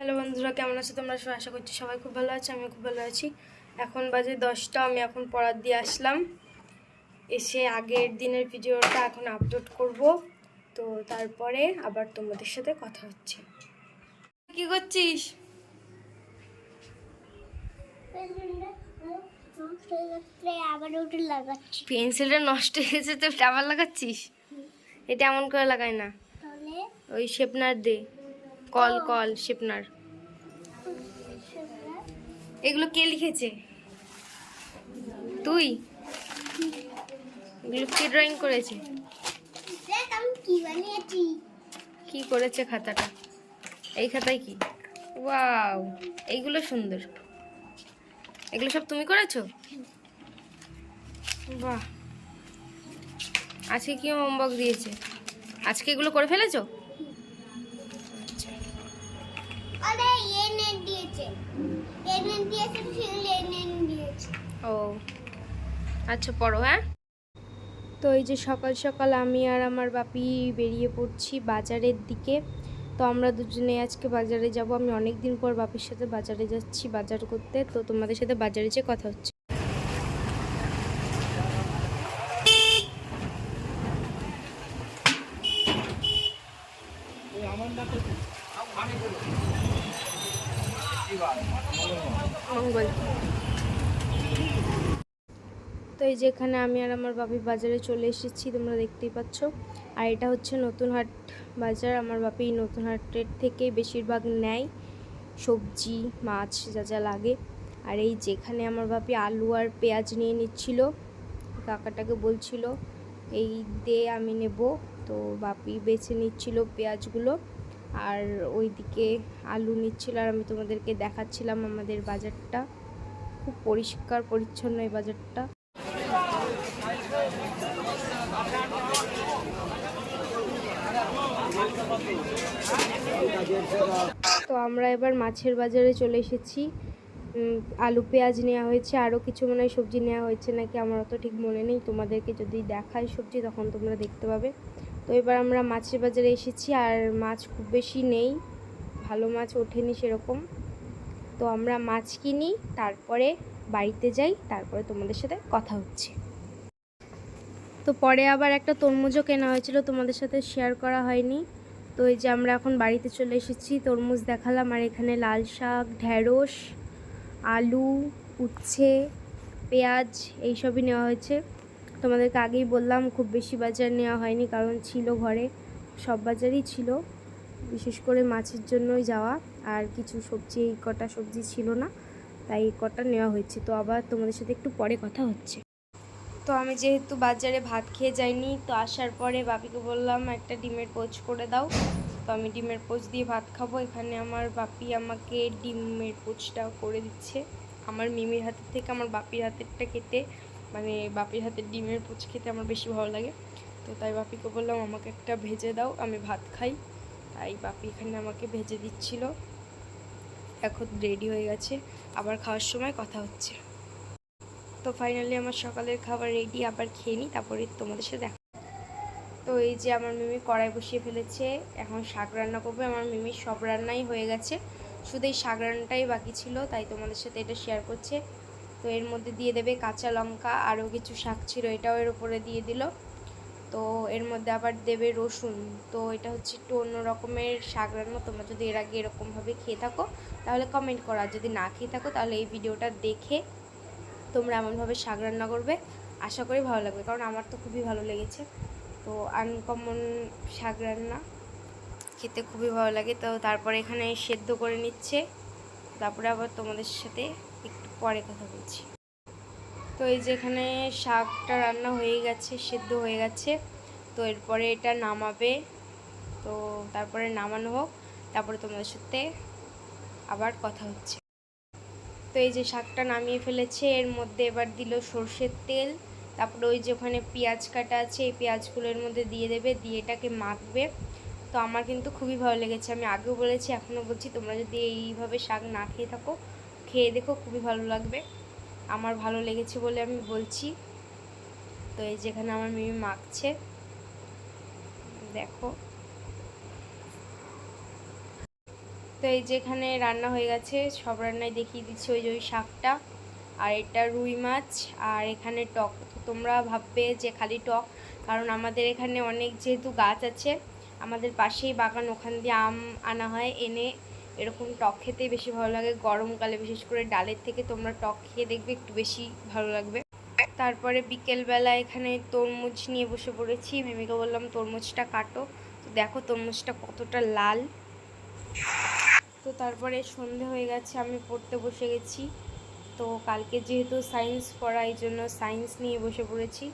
Hello বন্ধুরা, কেমন আছো তোমরা সবাই? আশা করছি সবাই খুব ভালো আছে। আমি খুব ভালো আছি। এখন বাজে 10টা। আমি এখন পড়ার দিয়ে আসলাম, এসে আগের দিনের ভিডিওটা এখন আপলোড করব। তো তারপরে আবার তোমাদের সাথে কথা হচ্ছে। কি করছিস? পেন্সিলটা নষ্ট হয়ে গেছে তো আবার লাগাচ্ছিস? এটা এমন করে লাগায় না, ওই শেপনার দে, কল শেপনার। এগুলো কে লিখেছে? তুই? এগুলো কি ড্রয়িং করেছে? কি করেছে খাতাটা? এই খাতায় কি? ওয়াও, এইগুলো সুন্দর। এগুলো সব তুমি করেছো? বাহ। আজকে কি হোমওয়ার্ক দিয়েছে? আজকে এগুলো করে ফেলেছো? ও আচ্ছা, পড়ো। হ্যাঁ, তো এই যে সকাল সকাল আমি আর আমার বাপি বেরিয়ে পড়ছি বাজারের দিকে। তো আমরা দুজনে আজকে বাজারে যাব। আমি অনেক দিন পর বাপির সাথে বাজারে যাচ্ছি বাজার করতে। তো তোমাদের সাথে বাজারে যেয়ে কথা হচ্ছে। মঙ্গল। তো এই যে এখানে আমি আর আমার বাপি বাজারে চলে এসেছি, তোমরা দেখতেই পাচ্ছ। আর এটা হচ্ছে নতুন হাট বাজার। আমার বাপি নতুন হাটের থেকে বেশিরভাগ নেয় সবজি, মাছ, যা যা লাগে। আর এই যেখানে আমার বাপি আলু আর পেঁয়াজ নিয়ে নিচ্ছিল, কাকাটাকে বলছিল এই দে আমি নেব। তো বাপি বেছে নিচ্ছিল পেঁয়াজগুলো, আর ওইদিকে আলু নিচ্ছিল। আর আমি তোমাদেরকে দেখাচ্ছিলাম আমাদের বাজারটা। খুব পরিষ্কার পরিচ্ছন্ন এই বাজারটা। তো আমরা এবার মাছের বাজারে চলে এসেছি। আলু পেঁয়াজ নেওয়া হয়েছে, আরও কিছু মনে হয় সবজি নেওয়া হয়েছে নাকি, আমার অত ঠিক মনে নেই। তোমাদেরকে যদি দেখাই সবজি তখন তোমরা দেখতে পাবে। তো এবার আমরা মাছের বাজারে এসেছি, আর মাছ খুব বেশি নেই, ভালো মাছ ওঠেনি সেরকম। তো আমরা মাছ কিনি, তারপরে বাড়িতে যাই, তারপরে তোমাদের সাথে কথা হচ্ছে। তো পরে আবার একটা তরমুজও কেনা হয়েছিল, তোমাদের সাথে শেয়ার করা হয়নি। তো এই যে আমরা এখন বাড়িতে চলে এসেছি, তরমুজ দেখালাম। আর এখানে লাল শাক, ঢ্যাঁড়স, আলু, উচ্ছে, পেঁয়াজ এইসবই নেওয়া হয়েছে। তোমাদেরকে আগেই বললাম খুব বেশি বাজার নেওয়া হয়নি, কারণ ছিল ঘরে, সব বাজারই ছিল, বিশেষ করে মাছের জন্যই যাওয়া। আর কিছু সবজি, এই কটা সবজি ছিল না, তাই এই কটা নেওয়া হয়েছে। তো আবার তোমাদের সাথে একটু পরে কথা হচ্ছে। তো আমি যেহেতু বাজারে ভাত খেয়ে যাইনি, তো আসার পরে বাপিকে বললাম একটা ডিমের পোচ করে দাও। তো আমি ডিমের পোচ দিয়ে ভাত খাবো। এখানে আমার বাপি আমাকে ডিমের পোচটা করে দিচ্ছে। আমার মিমির হাতের থেকে আমার বাপির হাতেরটা খেতে, মানে বাপির হাতের ডিমের পোচ খেতে আমার বেশি ভালো লাগে। তো তাই বাপিকে বললাম আমাকে একটা ভেজে দাও, আমি ভাত খাই। তাই বাপি এখানে আমাকে ভেজে দিচ্ছিল। এখন রেডি হয়ে গেছে, আবার খাওয়ার সময় কথা হচ্ছে। তো ফাইনালি আমার সকালের খাবার রেডি, আবার খেয়ে নিই, তারপরে তোমাদের সাথে দেখা। তো এই যে আমার মিমি কড়াই বসিয়ে ফেলেছে, এখন শাক রান্না করবে। আমার মিমির সব রান্নাই হয়ে গেছে, শুধু এই শাক রান্নাটাই বাকি ছিল, তাই তোমাদের সাথে এটা শেয়ার করছে। তো এর মধ্যে দিয়ে দেবে কাঁচা লঙ্কা, আরও কিছু শাক ছিল এটাও এর উপরে দিয়ে দিল। তো এর মধ্যে আবার দেবে রসুন। তো এটা হচ্ছে একটু অন্য রকমের শাক রান্না। তোমরা যদি এর আগে এরকমভাবে খেয়ে থাকো তাহলে কমেন্ট করো, আর যদি না খেয়ে থাকো তাহলে এই ভিডিওটা দেখে তোমরা এমনভাবে শাক রান্না করবে, আশা করি ভালো লাগবে, কারণ আমার তো খুবই ভালো লেগেছে। তো আনকমন শাক রান্না, খেতে খুবই ভালো লাগে। তো তারপরে এখানে সেদ্ধ করে নিচ্ছে, তারপরে আবার তোমাদের সাথে একটু পরে কথা বলছি। তো এই যে এখানে শাকটা রান্না হয়ে গেছে, সেদ্ধ হয়ে গেছে। তো এরপরে এটা নামাবে। তো তারপরে নামানো হোক, তারপরে তোমাদের সাথে আবার কথা হচ্ছে। তো এই যে শাকটা নামিয়ে ফেলেছে, এর মধ্যে এবার দিল সর্ষের তেল, তারপরে ওই যে ওখানে পেঁয়াজ কাটা আছে, এই পেঁয়াজগুলো এর মধ্যে দিয়ে দেবে, দিয়ে এটাকে মাখবে। তো আমার কিন্তু খুবই ভালো লেগেছে, আমি আগেও বলেছি এখনও বলছি, তোমরা যদি এইভাবে শাক না খেয়ে থাকো খেয়ে দেখো, খুবই ভালো লাগবে। আমার ভালো লেগেছে বলে আমি বলছি। তো এই যেখানে আমার মিমি মাখছে, দেখো। তো এই যে এখানে রান্না হয়ে গেছে, সব রান্নায় দেখিয়ে দিচ্ছি। ওই যে ওই শাকটা, আর এটা রুই মাছ, আর এখানে টক। তো তোমরা ভাববে যে খালি টক, কারণ আমাদের এখানে অনেক যেহেতু গাছ আছে, আমাদের পাশেই বাগান, ওখান দিয়ে আম আনা হয়, এনে এরকম টক খেতেই বেশি ভালো লাগে। গরমকালে বিশেষ করে ডালের থেকে তোমরা টক খেয়ে দেখবে একটু বেশি ভালো লাগবে। তারপরে বিকেলবেলা এখানে তরমুজ নিয়ে বসে পড়েছি। মিমিকে বললাম তরমুজটা কাটো, তো দেখো তরমুজটা কতটা লাল। তো তারপরে সন্ধে হয়ে গেছে, আমি পড়তে বসে গেছি। তো কালকে যেহেতু সায়েন্স পড়া, এই জন্য সায়েন্স নিয়ে বসে পড়েছি।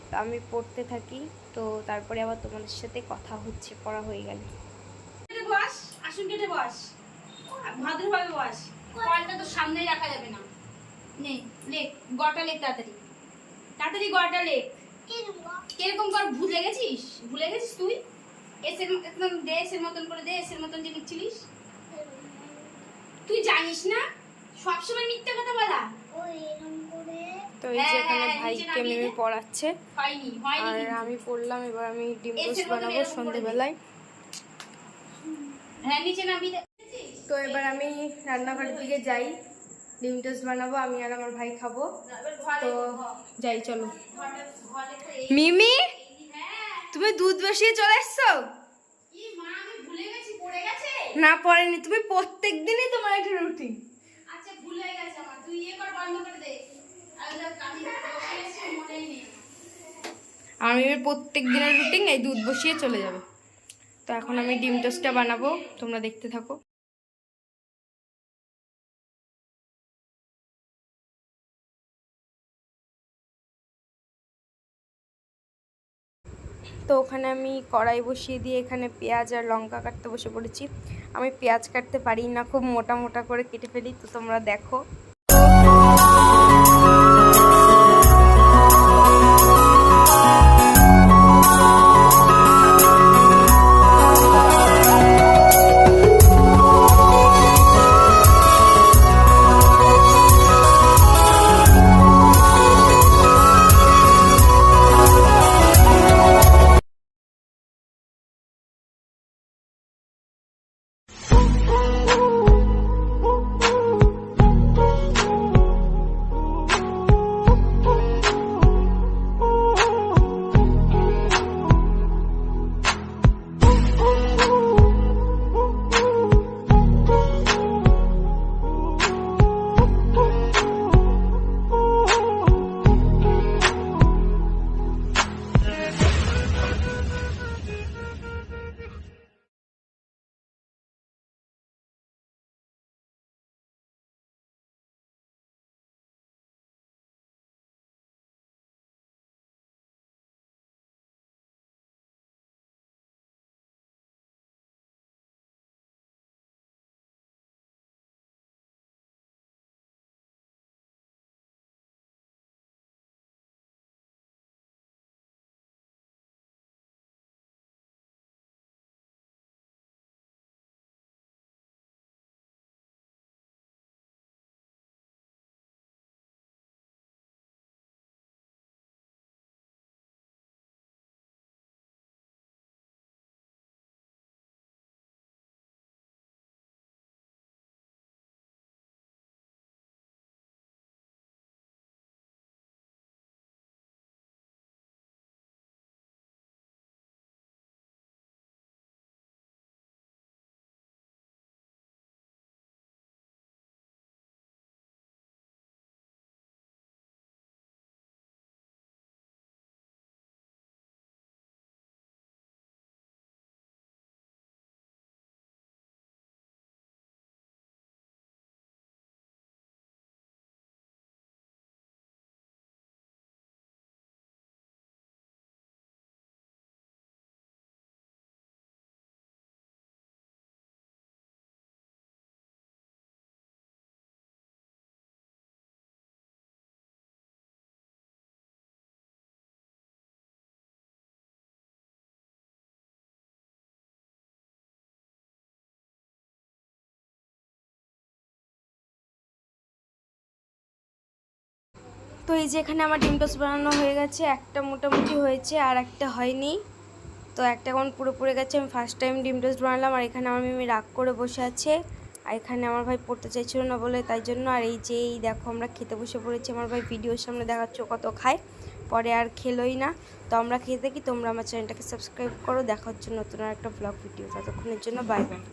তো আমি পড়তে থাকি, তো তারপরে আবার তোমাদের সাথে কথা হচ্ছে পড়া হয়ে গেলে। বস, আসুন কেটে বস, ভদ্রভাবে বস। কলটা তো সামনেই রাখা যাবে না। নে লেখ, গটা লেখ, তাড়াতাড়ি তাড়াতাড়ি গটা লেখ। কিরকম কর, ভুলে গেছিস? ভুলে গেছিস তুই? এসের একদম দে, এসের মতন করে দে, এসের মতন যে লিখছিলিস। তুই জানিস না সবসময় মিথ্যা কথা বলা। তো এই যে এখানে ভাইকে মিমি পড়াচ্ছে, হয়নি আর আমি পড়লাম। এবার আমি ডিম টোস্ট বানাবো সন্ধ্যেবেলায়। হ্যাঁ নিচে নামিয়ে দে। তো এবার আমি রান্নাঘরের দিকে যাই, ডিম টোস্ট বানাবো, আমি আর আমার ভাই খাবো। তো যাই, চলো। মিমি, তুমি দুধ বসিয়ে চলে এসছো? না পড়েনি, তুমি প্রত্যেক দিনই তোমার একটা রুটিন। আচ্ছা ভুলে গেছে আমার, তুই এবার বন্ধ করে দে। আমি প্রত্যেক দিনের রুটিন এই দুধ বসিয়ে চলে যাবে। তো এখন আমি ডিম টোস্টটা বানাবো, তোমরা দেখতে থাকো। তো ওখানে আমি কড়াই বসিয়ে দিয়ে এখানে পেঁয়াজ আর লঙ্কা কাটতে বসে পড়েছি। আমি পেঁয়াজ কাটতে পারি না, খুব মোটা মোটা করে কেটে ফেলি। তো তোমরা দেখো। তো এই যে এখানে আমার ডিম টোস্ট বানানো হয়ে গেছে, একটা মোটামুটি হয়েছে আর একটা হয়নি। তো একটা এখন পুরো পড়ে গেছে। আমি ফার্স্ট টাইম ডিম টোস্ট বানালাম, আর এখানে আমার মেয়ে রাগ করে বসে আছে, আর এখানে আমার ভাই পড়তে চাইছিল না বলে তাই জন্য। আর এই দেখো আমরা খেতে বসে পড়েছি। আমার ভাই ভিডিওর সামনে দেখাচ্ছ কত খায়, পরে আর খেলোই না। তো আমরা খেতে কি, তোমরা আমার চ্যানেলটাকে সাবস্ক্রাইব করো। দেখা হচ্ছে নতুন আর একটা ব্লগ ভিডিও, ততক্ষণের জন্য বাই বাই।